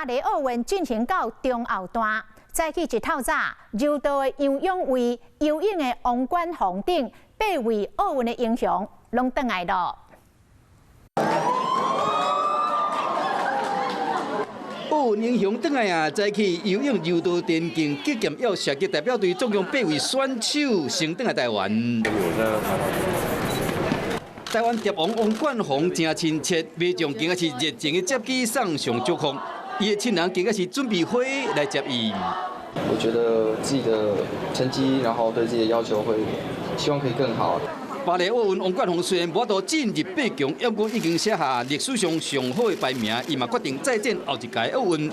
巴黎奥运进行到中后段，早起一透早，柔道的杨永伟、游泳的王冠宏等8位奥运的英雄拢回来了。奥运英雄回来啊！早起游泳、柔道、田径、击剑、要射击代表队总共8位选手先回来台湾。台湾蝶王王冠宏真亲切，马上今仔是热情的接机送上祝福。伊的亲人今仔是准备花来接伊。我觉得自己的成绩，然后对自己的要求会希望可以更好。巴黎奥运王冠宏虽然无法进入8强，要过已经写下历史上上好的排名，伊嘛决定再战后一届奥运。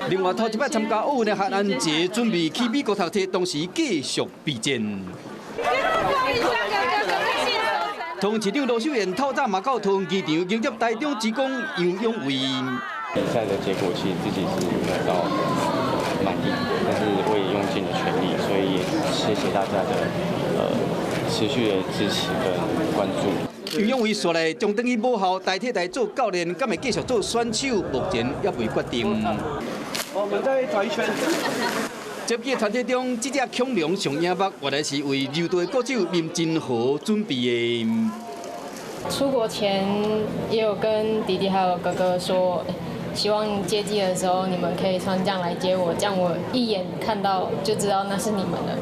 另外，头一摆参加奥运的韩安杰准备去美国读册，同时继续备战。同市长罗秀燕透早嘛到桃园机场迎接台中职工杨永伟。比赛的结果其实自己是没有到满意，但是我也用尽了全力，所以也谢谢大家的持续的支持跟关注。杨永伟说来将等于母校代替来做教练，敢会继续做选手，目前还未决定。我们再转一圈。接机团体中，这只恐龙上影目，原来是为柔道的国手林真和准备的。出国前也有跟弟弟还有哥哥说，希望接机的时候你们可以穿这样来接我，这样我一眼看到就知道那是你们了。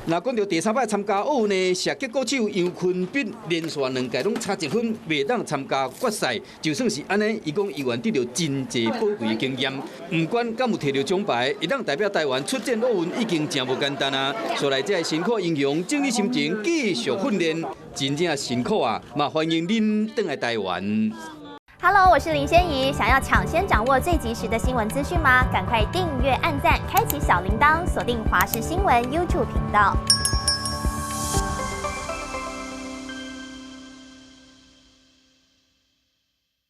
那讲到第3摆参加奥运的射击国手杨坤斌，连续2届拢差1分，未当参加决赛。就算是安尼，伊讲伊愿得到真济宝贵的经验。不管敢有摕到奖牌，会当代表台湾出战奥运已经真无简单啊！所来这辛苦英雄，整理心情，继续训练，真正辛苦啊！嘛欢迎恁回来台湾。Hello， 我是林仙怡。想要抢先掌握最及时的新闻资讯吗？赶快订阅、按赞、开启小铃铛，锁定华视新闻 YouTube 频道。